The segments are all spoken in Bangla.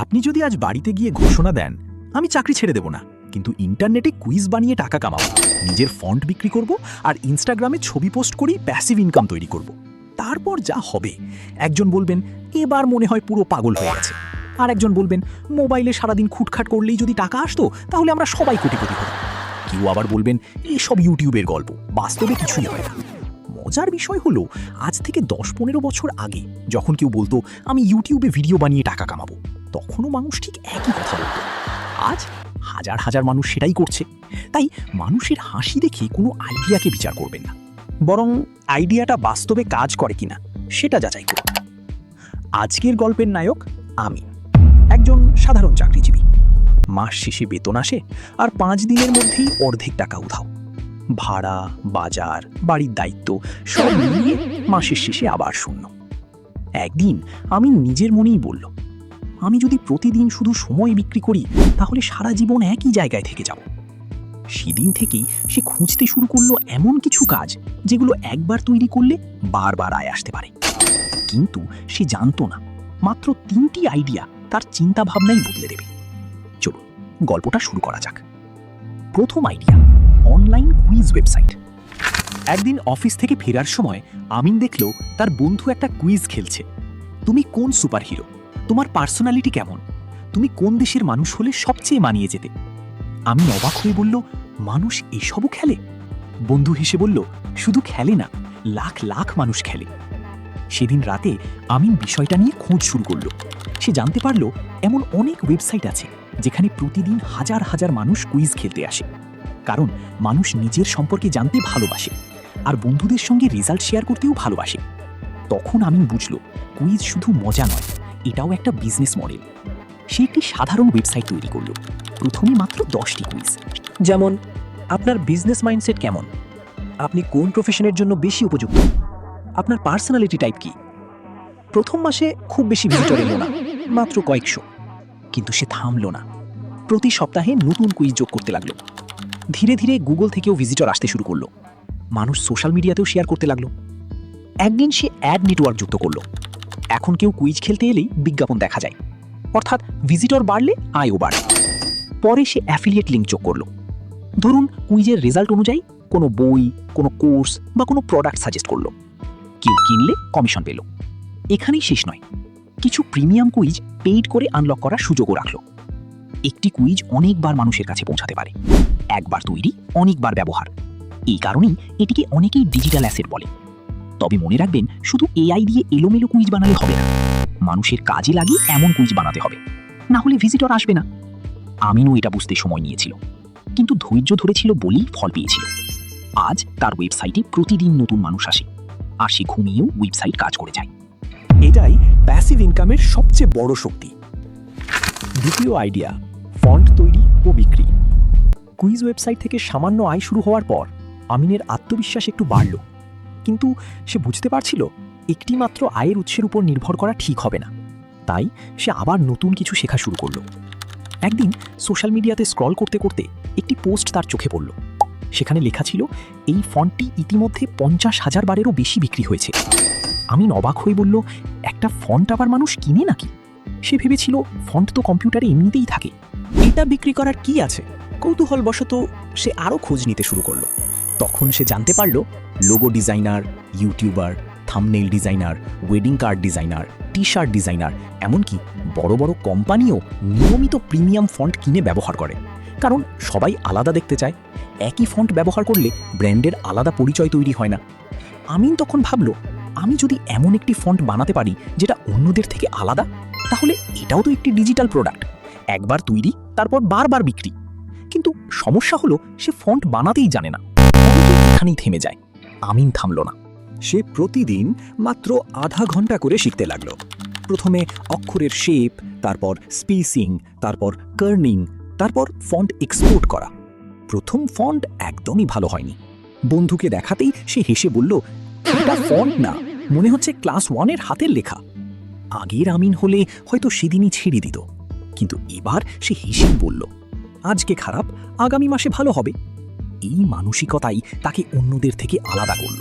আপনি যদি আজ বাড়িতে গিয়ে ঘোষণা দেন আমি চাকরি ছেড়ে দেব না, কিন্তু ইন্টারনেটে কুইজ বানিয়ে টাকা কামাবো, নিজের ফন্ট বিক্রি করব আর ইনস্টাগ্রামে ছবি পোস্ট করেই প্যাসিভ ইনকাম তৈরি করব, তারপর যা হবে, একজন বলবেন এবার মনে হয় পুরো পাগল হয়ে গেছে, আর একজন বলবেন মোবাইলে সারাদিন খুটখাট করলেই যদি টাকা আসতো তাহলে আমরা সবাই কোটিপতি হতাম। কেউ আবার বলবেন এসব ইউটিউবের গল্প, বাস্তবে কিছুই হয় না। মজার বিষয় হলো আজ থেকে 10-15 বছর আগে যখন কেউ বলতো আমি ইউটিউবে ভিডিও বানিয়ে টাকা কামাবো, তখনও মানুষ ঠিক একই কথা বলতো। আজ হাজার হাজার মানুষ সেটাই করছে। তাই মানুষের হাসি দেখে কোনো আইডিয়াকে বিচার করবেন না, বরং আইডিয়াটা বাস্তবে কাজ করে কিনা সেটা যাচাই করুন। আজকের গল্পের নায়ক আমি, একজন সাধারণ চাকরিজীবী। মাস শেষে বেতন আসে আর 5 দিনের মধ্যেই অর্ধেক টাকা উধাও। ভাড়া, বাজার, বাড়ির দায়িত্ব সব মিলিয়ে মাসের শেষে আবার শূন্য। একদিন আমি নিজের মনেই বলল, আমি যদি প্রতিদিন শুধু সময় বিক্রি করি তাহলে সারা জীবন একই জায়গায় থেকে যাব। সেদিন থেকেই সে খুঁজতে শুরু করলো এমন কিছু কাজ যেগুলো একবার তৈরি করলে বারবার আয় আসতে পারে। কিন্তু সে জানতো না মাত্র 3টি আইডিয়া তার চিন্তা ভাবনাই বদলে দেবে। চলুন গল্পটা শুরু করা যাক। প্রথম আইডিয়া, অনলাইন কুইজ ওয়েবসাইট। একদিন অফিস থেকে ফেরার সময় আমিন দেখল তার বন্ধু একটা কুইজ খেলছে। তুমি কোন সুপারহিরো? তোমার পার্সোনালিটি কেমন? তুমি কোন দেশের মানুষ হলে সবচেয়ে মানিয়ে যেতে? আমি অবাক হয়ে বলল, মানুষ এসবও খেলে? বন্ধু হেসে বলল, শুধু খেলে না, লাখ লাখ মানুষ খেলে। সেদিন রাতে আমিন বিষয়টা নিয়ে খোঁজ শুরু করলো। সে জানতে পারল এমন অনেক ওয়েবসাইট আছে যেখানে প্রতিদিন হাজার হাজার মানুষ কুইজ খেলতে আসে, কারণ মানুষ নিজের সম্পর্কে জানতে ভালোবাসে আর বন্ধুদের সঙ্গে রেজাল্ট শেয়ার করতেও ভালোবাসে। তখন আমিন বুঝল কুইজ শুধু মজা নয়, এটাও একটা বিজনেস মডেল। সে একটি সাধারণ ওয়েবসাইট তৈরি করল। প্রথমে মাত্র 10টি কুইজ, যেমন আপনার বিজনেস মাইন্ডসেট কেমন, আপনি কোন প্রফেশনের জন্য বেশি উপযুক্ত, আপনার পার্সোনালিটি টাইপ কি। প্রথম মাসে খুব বেশি ভিজিটর এলো না, মাত্র কয়েকশো। কিন্তু সে থামল না, প্রতি সপ্তাহে নতুন কুইজ যোগ করতে লাগলো। ধীরে ধীরে গুগল থেকেও ভিজিটর আসতে শুরু করলো, মানুষ সোশ্যাল মিডিয়াতেও শেয়ার করতে লাগলো। একদিন সে অ্যাড নেটওয়ার্ক যুক্ত করলো। এখন কেউ কুইজ খেলতে এলেই বিজ্ঞাপন দেখা যায়, অর্থাৎ ভিজিটর বাড়লে আয়ও বাড়ে। পরে সে অ্যাফিলিয়েট লিঙ্ক যোগ করলো। ধরুন কুইজের রেজাল্ট অনুযায়ী কোনো বই, কোনো কোর্স বা কোনো প্রোডাক্ট সাজেস্ট করলো। কেউ কিনলে কমিশন পেল। এখানেই শেষ নয়, কিছু প্রিমিয়াম কুইজ পেইড করে আনলক করার সুযোগও রাখলো। একটি কুইজ অনেকবার মানুষের কাছে পৌঁছাতে পারে, একবার তৈরি অনেকবার ব্যবহার। এই কারণেই এটিকে অনেকেই ডিজিটাল অ্যাসেট বলে। তবে মনে রাখবেন, শুধু এআই দিয়ে এলোমেলো কুইজ বানালে হবে না, মানুষের কাজে লাগিয়ে এমন কুইজ বানাতে হবে, না হলে ভিজিটর আসবে না। আমিনও এটা বুঝতে সময় নিয়েছিল, কিন্তু ধৈর্য ধরেছিল বলেই ফল পেয়েছিল। আজ তার ওয়েবসাইটে প্রতিদিন নতুন মানুষ আসে, আর সে ঘুমিয়েও ওয়েবসাইট কাজ করে যায়। এটাই প্যাসিভ ইনকামের সবচেয়ে বড় শক্তি। দ্বিতীয় আইডিয়া, ফন্ট তৈরি ও বিক্রি। কুইজ ওয়েবসাইট থেকে সামান্য আয় শুরু হওয়ার পর আমিনের আত্মবিশ্বাস একটু বাড়ল, কিন্তু সে বুঝতে পারছিল একটি মাত্র আয়ের উৎসের উপর নির্ভর করা ঠিক হবে না। তাই সে আবার নতুন কিছু শেখা শুরু করলো। একদিন সোশ্যাল মিডিয়াতে স্ক্রল করতে করতে একটি পোস্ট তার চোখে পড়ল। সেখানে লেখা ছিল, এই ফন্টটি ইতিমধ্যে 50,000 বারেরও বেশি বিক্রি হয়েছে। আমিন অবাক হয়ে বলল, একটা ফন্ট আবার মানুষ কিনে নাকি? সে ভেবেছিল ফন্ট তো কম্পিউটারে এমনিতেই থাকে, এটা বিক্রি করার কি আছে। কৌতূহলবশত সে আরও খোঁজ নিতে শুরু করলো। তখন সে জানতে পারল logo designer, YouTuber, thumbnail designer, wedding card designer, T shirt designer, এমনকি বড় বড় কোম্পানিও নিয়মিত প্রিমিয়াম ফন্ট কিনে ব্যবহার করে, কারণ সবাই আলাদা দেখতে চায়। একই ফন্ট ব্যবহার করলে ব্র্যান্ডের আলাদা পরিচয় তৈরি হয় না। আমিন তখন ভাবল, আমি যদি এমন একটি ফন্ট বানাতে পারি যেটা অন্যদের থেকে আলাদা, তাহলে এটাও তো একটি ডিজিটাল প্রোডাক্ট, একবার তৈরি তারপর বারবার বিক্রি। কিন্তু সমস্যা হলো সে ফন্ট বানাতেই জানে না। এখানেই থেমে যায়। আমিন থামল না, সে প্রতিদিন মাত্র আধা ঘন্টা করে শিখতে লাগলো। প্রথমে অক্ষরের শেপ, তারপর স্পেসিং, তারপর কার্নিং, তারপর ফন্ট এক্সপোর্ট করা। প্রথম ফন্ট একদমই ভালো হয়নি। বন্ধুকে দেখাতেই সে হেসে বলল, এটা ফন্ট না, মনে হচ্ছে ক্লাস 1-এর হাতের লেখা। আগের আমিন হলে হয়তো সেদিনই ছেড়ে দিত, কিন্তু এবার সে হেসেই বলল, আজকে খারাপ, আগামী মাসে ভালো হবে। এই মানসিকতাই তাকে অন্যদের থেকে আলাদা করল।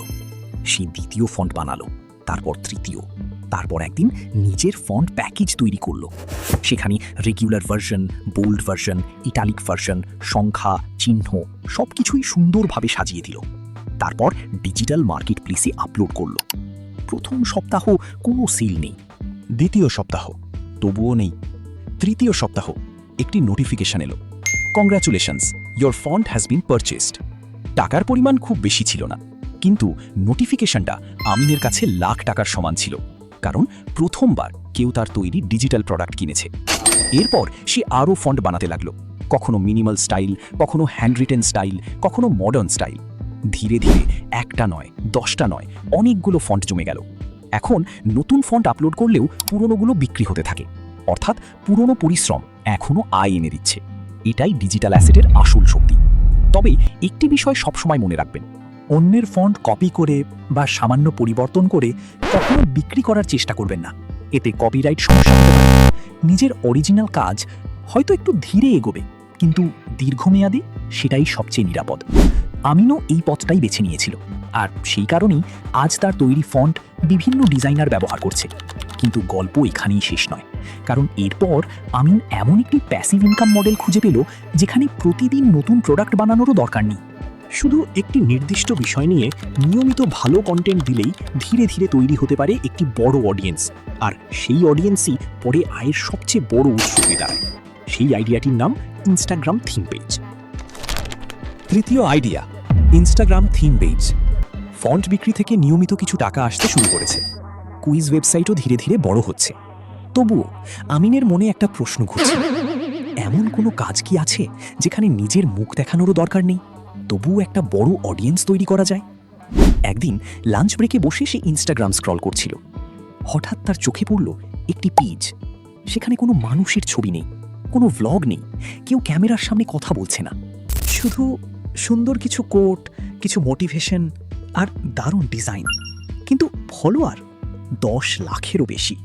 সে দ্বিতীয় ফন্ট বানালো, তারপর তৃতীয়, তারপর একদিন নিজের ফন্ট প্যাকেজ তৈরি করলো। সেখানে regular version, bold version, italic version, সংখ্যা, চিহ্ন সব কিছুই সুন্দরভাবে সাজিয়ে দিল। তারপর ডিজিটাল মার্কেট প্লেসে আপলোড করলো। প্রথম সপ্তাহ কোনো সেল নেই, দ্বিতীয় সপ্তাহ তবুও নেই, তৃতীয় সপ্তাহ একটি নোটিফিকেশন এলো, congratulations, your font has been purchased. টাকার পরিমাণ খুব বেশি ছিল না, কিন্তু নোটিফিকেশনটা আমিনের কাছে লাখ টাকার সমান ছিল, কারণ প্রথমবার কেউ তার তৈরি ডিজিটাল প্রোডাক্ট কিনেছে। এরপর সে আরও ফন্ট বানাতে লাগলো, কখনো মিনিমাল স্টাইল, কখনো হ্যান্ডরিটেন স্টাইল, কখনো মডার্ন স্টাইল। ধীরে ধীরে একটা নয়, 10টা নয়, অনেকগুলো ফন্ট জমে গেল। এখন নতুন ফন্ট আপলোড করলেও পুরনোগুলো বিক্রি হতে থাকে, অর্থাৎ পুরনো পরিশ্রম এখনও আয় এনে দিচ্ছে। এটাই ডিজিটাল অ্যাসেটের আসল শক্তি। তবে একটি বিষয় সবসময় মনে রাখবেন, অন্যের ফন্ট কপি করে বা সামান্য পরিবর্তন করে কখনো বিক্রি করার চেষ্টা করবেন না। এতে কপিরাইট সমস্যা হতে পারে। নিজের অরিজিনাল কাজ হয়তো একটু ধীরে এগোবে, কিন্তু দীর্ঘমেয়াদী সেটাই সবচেয়ে নিরাপদ। আমিনও এই পথটাই বেছে নিয়েছিল, আর সেই কারণেই আজ তার তৈরি ফন্ট বিভিন্ন ডিজাইনার ব্যবহার করছে। কিন্তু গল্প এখানেই শেষ নয়, কারণ এরপর আমিন এমন একটি প্যাসিভ ইনকাম মডেল খুঁজে পেল যেখানে প্রতিদিন নতুন প্রোডাক্ট বানানোরও দরকার নেই। শুধু একটি নির্দিষ্ট বিষয় নিয়ে নিয়মিত ভালো কন্টেন্ট দিলেই ধীরে ধীরে তৈরি হতে পারে একটি বড় অডিয়েন্স, আর সেই অডিয়েন্সই পরে আয়ের সবচেয়ে বড় উৎস হয়ে দাঁড়ায়। সেই আইডিয়াটির নাম ইনস্টাগ্রাম থিম পেজ। তৃতীয় idea, Instagram theme page. Font বিক্রি থেকে নিয়মিত কিছু টাকা আসতে শুরু করেছে। কুইজ ওয়েবসাইটও ধীরে ধীরে বড় হচ্ছে। তবুও আমিনের মনে একটা প্রশ্ন ঘুরছে, এমন কোনো কাজ কি আছে যেখানে নিজের মুখ দেখানোরও দরকার নেই, তবুও একটা বড় অডিয়েন্স তৈরি করা যায়? একদিন লাঞ্চ ব্রেকে বসে সে ইনস্টাগ্রাম স্ক্রল করছিল। হঠাৎ তার চোখে পড়ল একটি পেজ। সেখানে কোনো মানুষের ছবি নেই, কোনো ভ্লগ নেই, কেউ ক্যামেরার সামনে কথা বলছে না, শুধু সুন্দর কিছু কোট, কিছু মোটিভেশন আর দারুণ ডিজাইন। কিন্তু ফলোয়ার 10 লাখেরও বেশি।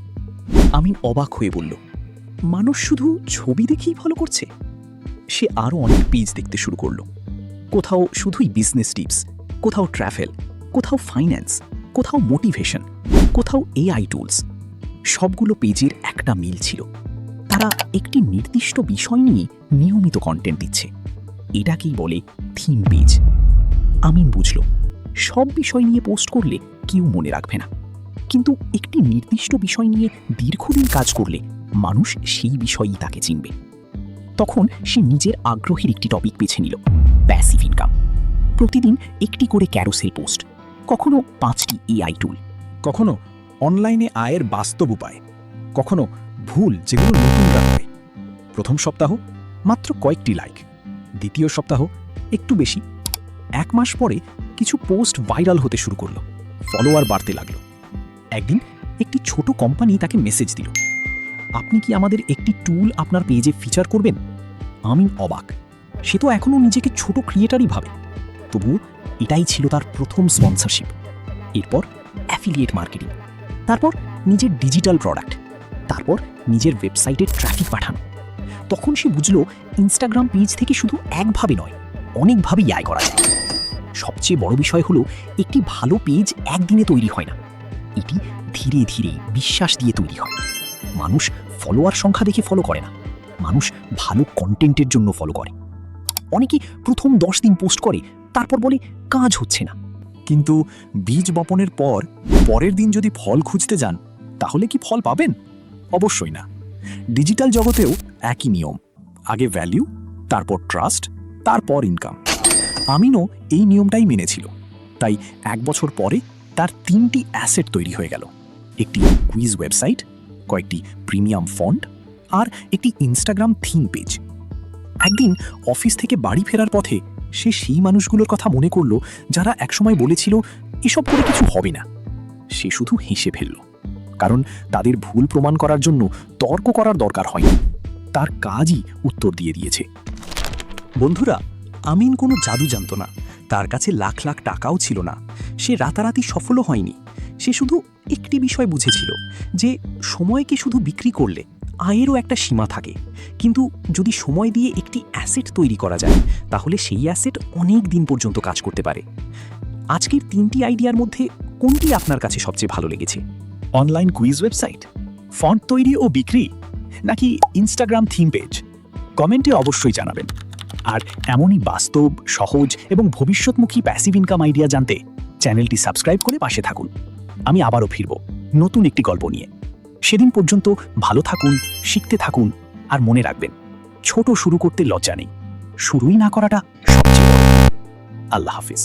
আমিন অবাক হয়ে বলল, মানুষ শুধু ছবি দেখেই ফলো করছে? সে আরও অনেক পেজ দেখতে শুরু করলো। কোথাও শুধুই বিজনেস টিপস, কোথাও ট্রাভেল, কোথাও ফাইন্যান্স, কোথাও মোটিভেশন, কোথাও এআই টুলস। সবগুলো পেজের একটা মিল ছিল, তারা একটি নির্দিষ্ট বিষয় নিয়ে নিয়মিত কন্টেন্ট দিচ্ছে। এটাকেই বলে থিম পেজ। আমিন বুঝল, সব বিষয় নিয়ে পোস্ট করলে কেউ মনে রাখবে না, কিন্তু একটি নির্দিষ্ট বিষয় নিয়ে দীর্ঘদিন কাজ করলে মানুষ সেই বিষয়ই তাকে চিনবে। তখন সে নিজের আগ্রহের একটি টপিক বেছে নিল, প্যাসিভ ইনকাম। প্রতিদিন একটি করে ক্যারোসেল পোস্ট, কখনো 5টি এআই টুল, কখনো অনলাইনে আয়ের বাস্তব উপায়, কখনো ভুল যেগুলো নতুনরা করে। প্রথম সপ্তাহ মাত্র কয়েকটি লাইক, দ্বিতীয় সপ্তাহ একটু বেশি। 1 মাস পরে কিছু পোস্ট ভাইরাল হতে শুরু করলো, ফলোয়ার বাড়তে লাগলো। একদিন একটি ছোট কোম্পানি তাকে মেসেজ দিল, আপনি কি আমাদের একটি টুল আপনার পেজে ফিচার করবেন? আমিন অবাক। সে তো এখনও নিজেকে ছোট ক্রিয়েটারই ভাবে, তবু এটাই ছিল তার প্রথম স্পন্সরশিপ। এরপর অ্যাফিলিয়েট মার্কেটিং, তারপর নিজের ডিজিটাল প্রোডাক্ট, তারপর নিজের ওয়েবসাইটে ট্রাফিক পাঠানো। তখন সে বুঝল ইনস্টাগ্রাম পেজ থেকে শুধু একভাবে নয়, অনেকভাবেই আয় করা যায়। সবচেয়ে বড় বিষয় হলো, একটি ভালো পেজ একদিনে তৈরি হয় না, এটি ধীরে ধীরে বিশ্বাস দিয়ে তৈরি হয়। মানুষ ফলোয়ার সংখ্যা দেখে ফলো করে না, মানুষ ভালো কন্টেন্টের জন্য ফলো করে। অনেকে প্রথম 10 দিন পোস্ট করে, তারপর বলে কাজ হচ্ছে না। কিন্তু বীজ বপনের পর পরের দিন যদি ফল খুঁজতে যান, তাহলে কি ফল পাবেন? অবশ্যই না। ডিজিটাল জগতেও একই নিয়ম, আগে ভ্যালু, তারপর ট্রাস্ট, তারপর ইনকাম। আমিনও এই নিয়মটাই মেনেছিল। তাই 1 বছর পরে তার 3টি অ্যাসেট তৈরি হয়ে গেল, একটি কুইজ ওয়েবসাইট, কয়েকটি প্রিমিয়াম ফন্ট আর একটি ইনস্টাগ্রাম থিম পেজ। একদিন অফিস থেকে বাড়ি ফেরার পথে সে সেই মানুষগুলোর কথা মনে করল যারা একসময় বলেছিল এসব করে কিছু হবে না। সে শুধু হেসে ফেলল, কারণ তাদের ভুল প্রমাণ করার জন্য তর্ক করার দরকার হয়নি, তার কাজই উত্তর দিয়ে দিয়েছে। বন্ধুরা, আমিন কোনো জাদু জানত না, তার কাছে লাখ লাখ টাকাও ছিল না, সে রাতারাতি সফলও হয়নি। সে শুধু একটি বিষয় বুঝেছিল যে সময়কে শুধু বিক্রি করলে আয়েরও একটা সীমা থাকে, কিন্তু যদি সময় দিয়ে একটি অ্যাসেট তৈরি করা যায়, তাহলে সেই অ্যাসেট অনেক দিন পর্যন্ত কাজ করতে পারে। আজকের 3টি আইডিয়ার মধ্যে কোনটি আপনার কাছে সবচেয়ে ভালো লেগেছে? অনলাইন কুইজ ওয়েবসাইট, ফন্ট তৈরি ও বিক্রি, নাকি ইনস্টাগ্রাম থিম পেজ? কমেন্টে অবশ্যই জানাবেন। আর এমনই বাস্তব, সহজ এবং ভবিষ্যৎমুখী প্যাসিভ ইনকাম আইডিয়া জানতে চ্যানেলটি সাবস্ক্রাইব করে পাশে থাকুন। আমি আবারও ফিরব নতুন একটি গল্প নিয়ে। সেদিন পর্যন্ত ভালো থাকুন, শিখতে থাকুন, আর মনে রাখবেন, ছোট শুরু করতে লজ্জা নেই, শুরুই না করাটা সবচেয়ে বড়। আল্লাহ হাফিজ।